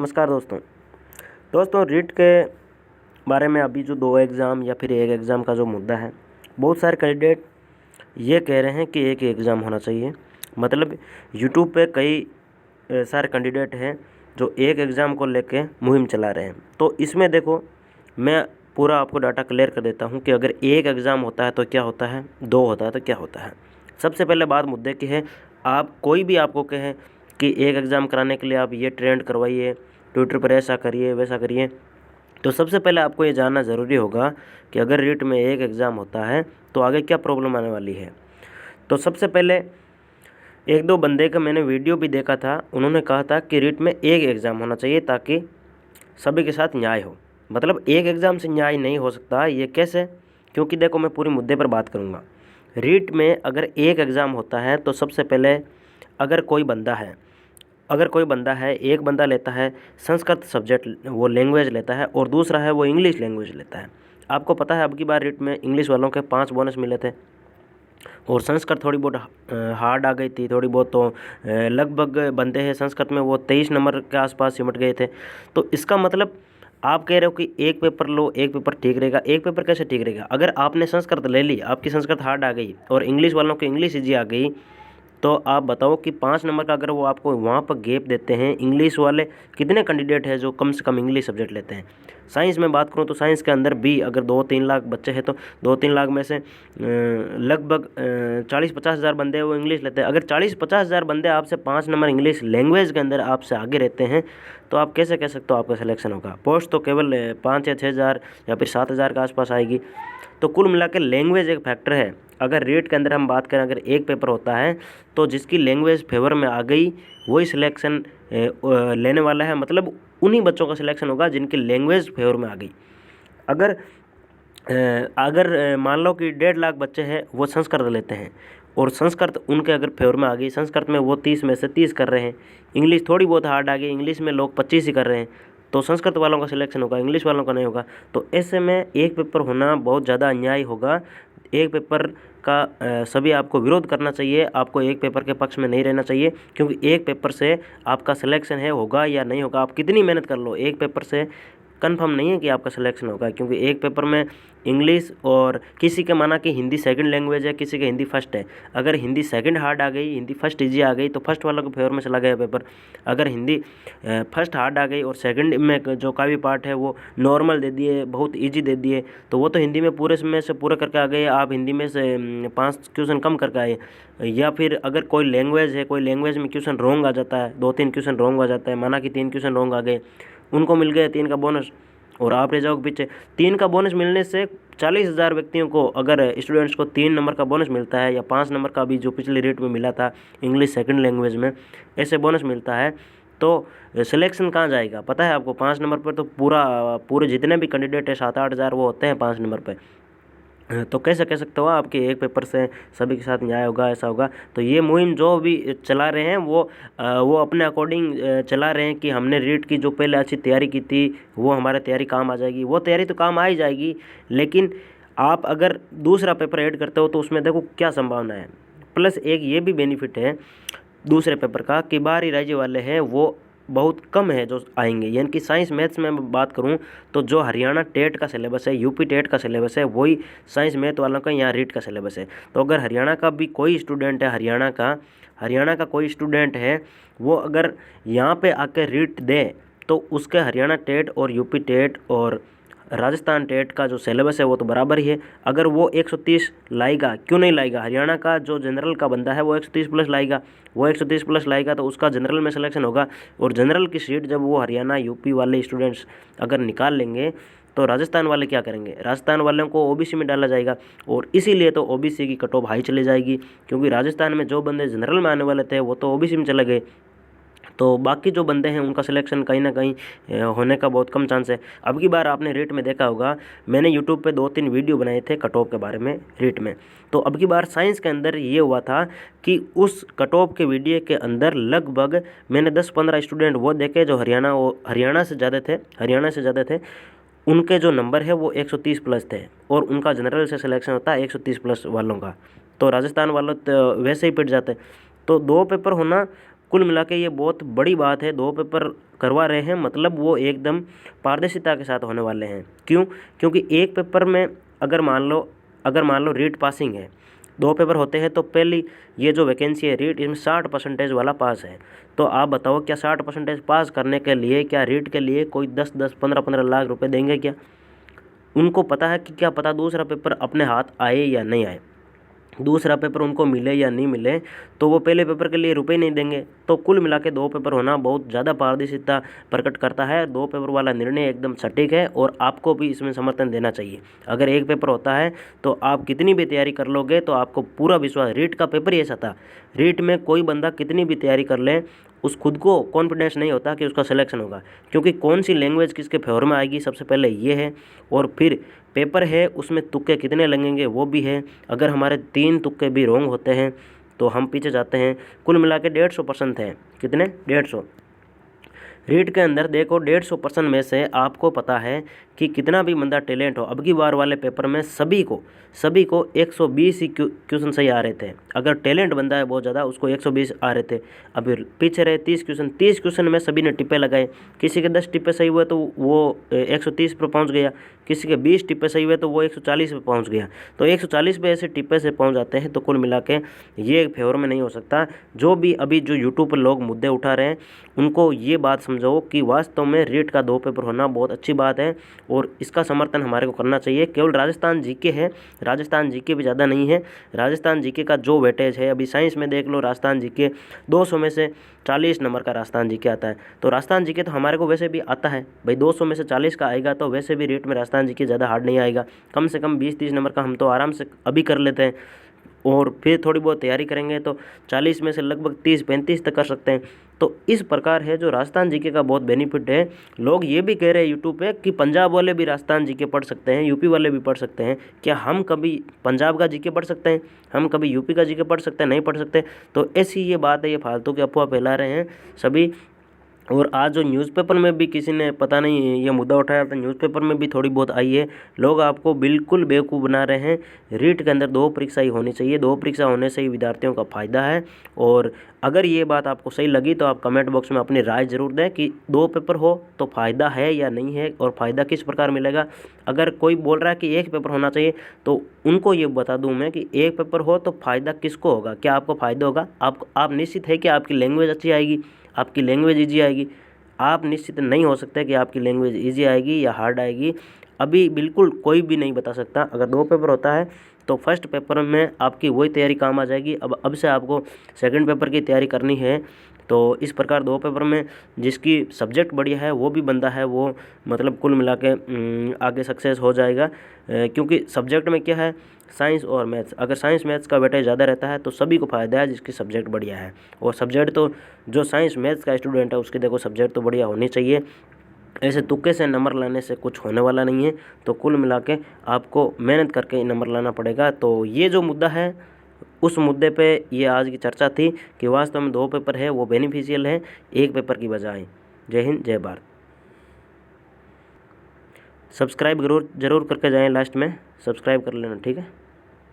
नमस्कार दोस्तों रीट के बारे में अभी जो 2 एग्ज़ाम या फिर एक एग्ज़ाम का जो मुद्दा है, बहुत सारे कैंडिडेट ये कह रहे हैं कि एक ही एग्ज़ाम होना चाहिए। मतलब यूट्यूब पे कई सारे कैंडिडेट हैं जो एक एग्ज़ाम को लेके मुहिम चला रहे हैं। तो इसमें देखो, मैं पूरा आपको डाटा क्लियर कर देता हूँ कि अगर एक एग्ज़ाम होता है तो क्या होता है, 2 होता है तो क्या होता है। सबसे पहले बात मुद्दे की है, आप कोई भी आपको कहे कि एक एग्ज़ाम कराने के लिए आप ये ट्रेंड करवाइए, ट्विटर पर ऐसा करिए वैसा करिए, तो सबसे पहले आपको ये जानना ज़रूरी होगा कि अगर रीट में एक एग्ज़ाम होता है तो आगे क्या प्रॉब्लम आने वाली है। तो सबसे पहले 1-2 बंदे का मैंने वीडियो भी देखा था, उन्होंने कहा था कि रीट में एक एग्ज़ाम होना चाहिए ताकि सभी के साथ न्याय हो। मतलब एक एग्ज़ाम से न्याय नहीं हो सकता, ये कैसे? क्योंकि देखो, मैं पूरे मुद्दे पर बात करूँगा। रीट में अगर एक एग्ज़ाम होता है तो सबसे पहले अगर कोई बंदा है, एक बंदा लेता है संस्कृत सब्जेक्ट, वो लैंग्वेज लेता है, और दूसरा है वो इंग्लिश लैंग्वेज लेता है। आपको पता है अब की बार रीट में इंग्लिश वालों के 5 बोनस मिले थे और संस्कृत थोड़ी बहुत हार्ड आ गई थी, थोड़ी बहुत। तो लगभग बंदे हैं संस्कृत में वो 23 नंबर के आसपास सिमट गए थे। तो इसका मतलब आप कह रहे हो कि एक पेपर लो, एक पेपर ठीक रहेगा। एक पेपर कैसे ठीक रहेगा? अगर आपने संस्कृत ले ली, आपकी संस्कृत हार्ड आ गई और इंग्लिश वालों की इंग्लिश ईजी आ गई, तो आप बताओ कि 5 नंबर का अगर वो आपको वहाँ पर गैप देते हैं। इंग्लिश वाले कितने कैंडिडेट हैं जो कम से कम इंग्लिश सब्जेक्ट लेते हैं? साइंस में बात करूँ तो साइंस के अंदर भी अगर 2-3 लाख बच्चे हैं तो 2-3 लाख में से लगभग 40-50 हज़ार बंदे वो इंग्लिश लेते हैं। अगर 40-50 हज़ार बंदे आपसे 5 नंबर इंग्लिश लैंग्वेज के अंदर आपसे आगे रहते हैं, तो आप कैसे कह सकते हो आपका सिलेक्शन होगा? पोस्ट तो केवल 5 या 6 हज़ार या फिर 7 हज़ार के आसपास आएगी। तो कुल मिला के लैंग्वेज एक फैक्टर है। अगर रीट के अंदर हम बात करें, अगर एक पेपर होता है तो जिसकी लैंग्वेज फेवर में आ गई वही सिलेक्शन लेने वाला है। मतलब उन्हीं बच्चों का सिलेक्शन होगा जिनकी लैंग्वेज फेवर में आ गई। अगर मान लो कि 1.5 लाख बच्चे हैं वो संस्कृत लेते हैं और संस्कृत उनके अगर फेवर में आ गई, संस्कृत में वो 30 में से 30 कर रहे हैं, इंग्लिश थोड़ी बहुत हार्ड आ गई, इंग्लिश में लोग 25 ही कर रहे हैं, तो संस्कृत वालों का सिलेक्शन होगा, इंग्लिश वालों का नहीं होगा। तो ऐसे में एक पेपर होना बहुत ज़्यादा अन्याय होगा। एक पेपर का सभी आपको विरोध करना चाहिए, आपको एक पेपर के पक्ष में नहीं रहना चाहिए, क्योंकि एक पेपर से आपका सिलेक्शन होगा या नहीं होगा। आप कितनी मेहनत कर लो, एक पेपर से कंफर्म नहीं है कि आपका सिलेक्शन होगा, क्योंकि एक पेपर में इंग्लिश और किसी के माना कि हिंदी सेकंड लैंग्वेज है, किसी के हिंदी फर्स्ट है। अगर हिंदी सेकंड हार्ड आ गई, हिंदी फर्स्ट इजी आ गई, तो फर्स्ट वालों के फेवर में चला गया पेपर। अगर हिंदी फर्स्ट हार्ड आ गई और सेकंड में जो काफ़ी पार्ट है वो नॉर्मल दे दिए, बहुत ईजी दे दिए, तो वो तो हिंदी में पूरे में से पूरे करके आ गए, आप हिंदी में से 5 क्वेश्चन कम करके आए। या फिर अगर कोई लैंग्वेज है, कोई लैंग्वेज में क्वेश्चन रॉन्ग आ जाता है, 2-3 क्वेश्चन रॉन्ग आ जाता है, माना कि 3 क्वेश्चन रॉन्ग आ गए, उनको मिल गया 3 का बोनस और आप रह जाओगे पीछे। 3 का बोनस मिलने से 40 हज़ार व्यक्तियों को, अगर स्टूडेंट्स को 3 नंबर का बोनस मिलता है या 5 नंबर का भी जो पिछले रेट में मिला था इंग्लिश सेकंड लैंग्वेज में, ऐसे बोनस मिलता है, तो सिलेक्शन कहाँ जाएगा? पता है आपको, 5 नंबर पर तो पूरे जितने भी कैंडिडेट है 7-8 हज़ार वो होते हैं 5 नंबर पर। तो कैसे कह सकते हो आप कि एक पेपर से सभी के साथ न्याय होगा, ऐसा होगा? तो ये मुहिम जो भी चला रहे हैं वो अपने अकॉर्डिंग चला रहे हैं कि हमने रीट की जो पहले अच्छी तैयारी की थी वो हमारे तैयारी काम आ जाएगी। वो तैयारी तो काम आ ही जाएगी, लेकिन आप अगर दूसरा पेपर ऐड करते हो तो उसमें देखो क्या संभावना है। प्लस एक ये भी बेनिफिट है दूसरे पेपर का कि बाहरी राज्य वाले हैं वो बहुत कम है जो आएंगे। यानी कि साइंस मैथ्स में मैं बात करूं तो जो हरियाणा टेट का सिलेबस है, यूपी टेट का सिलेबस है, वही साइंस मैथ वालों का यहाँ रीट का सिलेबस है। तो अगर हरियाणा का भी कोई स्टूडेंट है, हरियाणा का कोई स्टूडेंट है, वो अगर यहाँ पे आकर रीट दे तो उसके हरियाणा टेट और यूपी टेट और राजस्थान टेट का जो सिलेबस है वो तो बराबर ही है। अगर वो 130 लाएगा, क्यों नहीं लाएगा? हरियाणा का जो जनरल का बंदा है वो 130 प्लस लाएगा, वो 130 प्लस लाएगा तो उसका जनरल में सिलेक्शन होगा। और जनरल की सीट जब वो हरियाणा यूपी वाले स्टूडेंट्स अगर निकाल लेंगे तो राजस्थान वाले क्या करेंगे? राजस्थान वालों को ओबीसी में डाला जाएगा और इसीलिए तो ओबीसी की कट ऑफ हाई चली जाएगी, क्योंकि राजस्थान में जो बंदे जनरल में आने वाले थे वो तो ओबीसी में चले गए। तो बाकी जो बंदे हैं उनका सिलेक्शन कहीं ना कहीं होने का बहुत कम चांस है। अब की बार आपने रेट में देखा होगा, मैंने यूट्यूब पे 2-3 वीडियो बनाए थे कट ऑफ के बारे में रेट में। तो अब की बार साइंस के अंदर ये हुआ था कि उस कट ऑफ के वीडियो के अंदर लगभग मैंने 10-15 स्टूडेंट वो देखे जो हरियाणा से ज़्यादा थे। उनके जो नंबर है वो 130 प्लस थे और उनका जनरल से सिलेक्शन होता है 130 प्लस वालों का। तो राजस्थान वालों तो वैसे ही पिट जाते। तो 2 पेपर होना कुल मिला के ये बहुत बड़ी बात है। 2 पेपर करवा रहे हैं मतलब वो एकदम पारदर्शिता के साथ होने वाले हैं। क्यों? क्योंकि एक पेपर में अगर मान लो रीट पासिंग है, 2 पेपर होते हैं, तो पहली ये जो वैकेंसी है रीट, इसमें 60% वाला पास है। तो आप बताओ क्या 60% पास करने के लिए क्या रीट के लिए कोई 10-10, 15-15 लाख रुपए देंगे क्या? उनको पता है कि क्या पता दूसरा पेपर अपने हाथ आए या नहीं आए, दूसरा पेपर उनको मिले या नहीं मिले, तो वो पहले पेपर के लिए रुपए नहीं देंगे। तो कुल मिला के 2 पेपर होना बहुत ज़्यादा पारदर्शिता प्रकट करता है। 2 पेपर वाला निर्णय एकदम सटीक है और आपको भी इसमें समर्थन देना चाहिए। अगर एक पेपर होता है तो आप कितनी भी तैयारी कर लोगे तो आपको पूरा विश्वास, रीट का पेपर ही ऐसा था, रीट में कोई बंदा कितनी भी तैयारी कर ले, उस खुद को कॉन्फिडेंस नहीं होता कि उसका सिलेक्शन होगा, क्योंकि कौन सी लैंग्वेज किसके फेवर में आएगी सबसे पहले ये है, और फिर पेपर है उसमें तुक्के कितने लगेंगे वो भी है। अगर हमारे 3 तुक्के भी रॉन्ग होते हैं तो हम पीछे जाते हैं। कुल मिला के 150% है, कितने? 150। रीट के अंदर देखो 150% में से आपको पता है कि कितना भी बंदा टैलेंट हो, अब की बार वाले पेपर में सभी को 120 ही क्वेश्चन सही आ रहे थे। अगर टैलेंट बंदा है बहुत ज़्यादा उसको 120 आ रहे थे। अभी पीछे रहे 30 क्वेश्चन में सभी ने टिप्पे लगाए, किसी के 10 टिप्पे सही हुए तो वो 130 पर पहुंच गया, किसी के 20 टिप्पे सही हुए तो वो 140 पे पहुंच गया। तो 140 पे ऐसे टिप्पे से पहुंच जाते हैं। तो कुल मिला के ये फेवर में नहीं हो सकता। जो भी अभी जो यूट्यूब पर लोग मुद्दे उठा रहे हैं उनको ये बात समझो कि वास्तव में रीट का 2 पेपर होना बहुत अच्छी बात है और इसका समर्थन हमारे को करना चाहिए। केवल राजस्थान जीके है, राजस्थान जीके भी ज़्यादा नहीं है। राजस्थान जीके का जो वेटेज है, अभी साइंस में देख लो, राजस्थान जीके 200 में से 40 नंबर का राजस्थान जीके आता है। तो राजस्थान जीके तो हमारे को वैसे भी आता है भाई, 200 में से 40 का आएगा तो वैसे भी रीट में राजस्थान जीके ज़्यादा हार्ड नहीं आएगा। कम से कम 20-30 नंबर का हम तो आराम से अभी कर लेते हैं और फिर थोड़ी बहुत तैयारी करेंगे तो 40 में से लगभग 30-35 तक कर सकते हैं। तो इस प्रकार है जो राजस्थान जीके का बहुत बेनिफिट है। लोग ये भी कह रहे हैं यूट्यूब पे कि पंजाब वाले भी राजस्थान जीके पढ़ सकते हैं, यूपी वाले भी पढ़ सकते हैं। क्या हम कभी पंजाब का जीके पढ़ सकते हैं? हम कभी यूपी का जीके पढ़ सकते हैं? नहीं पढ़ सकते। तो ऐसी ये बात है, ये फालतू की अफवाह फैला रहे हैं सभी। और आज जो न्यूज़पेपर में भी किसी ने पता नहीं ये मुद्दा उठाया था, न्यूज़पेपर में भी थोड़ी बहुत आई है। लोग आपको बिल्कुल बेवकूफ़ बना रहे हैं। रीट के अंदर 2 परीक्षा ही होनी चाहिए, 2 परीक्षा होने से ही विद्यार्थियों का फ़ायदा है। और अगर ये बात आपको सही लगी तो आप कमेंट बॉक्स में अपनी राय ज़रूर दें कि 2 पेपर हो तो फ़ायदा है या नहीं है और फ़ायदा किस प्रकार मिलेगा। अगर कोई बोल रहा है कि 1 पेपर होना चाहिए तो उनको ये बता दूं मैं कि 1 पेपर हो तो फ़ायदा किसको होगा, क्या आपको फ़ायदा होगा? आप निश्चित है कि आपकी लैंग्वेज अच्छी आएगी, आपकी लैंग्वेज ईजी आएगी। आप निश्चित नहीं हो सकते कि आपकी लैंग्वेज ईजी आएगी या हार्ड आएगी, अभी बिल्कुल कोई भी नहीं बता सकता। अगर 2 पेपर होता है तो फर्स्ट पेपर में आपकी वही तैयारी काम आ जाएगी। अब से आपको सेकंड पेपर की तैयारी करनी है। तो इस प्रकार 2 पेपर में जिसकी सब्जेक्ट बढ़िया है वो भी बंदा है, वो मतलब कुल मिला के आगे सक्सेस हो जाएगा। क्योंकि सब्जेक्ट में क्या है, साइंस और मैथ्स। अगर साइंस मैथ्स का वेटेज ज़्यादा रहता है तो सभी को फ़ायदा है जिसकी सब्जेक्ट बढ़िया है। और सब्जेक्ट तो जो साइंस मैथ्स का स्टूडेंट है उसकी देखो सब्जेक्ट तो बढ़िया होनी चाहिए। ऐसे तुक्के से नंबर लाने से कुछ होने वाला नहीं है। तो कुल मिला के आपको मेहनत करके नंबर लाना पड़ेगा। तो ये जो मुद्दा है उस मुद्दे पे ये आज की चर्चा थी कि वास्तव में 2 पेपर है वो बेनिफिशियल है 1 पेपर की बजाय। जय हिंद, जय भारत। सब्सक्राइब जरूर करके जाएं, लास्ट में सब्सक्राइब कर लेना, ठीक है।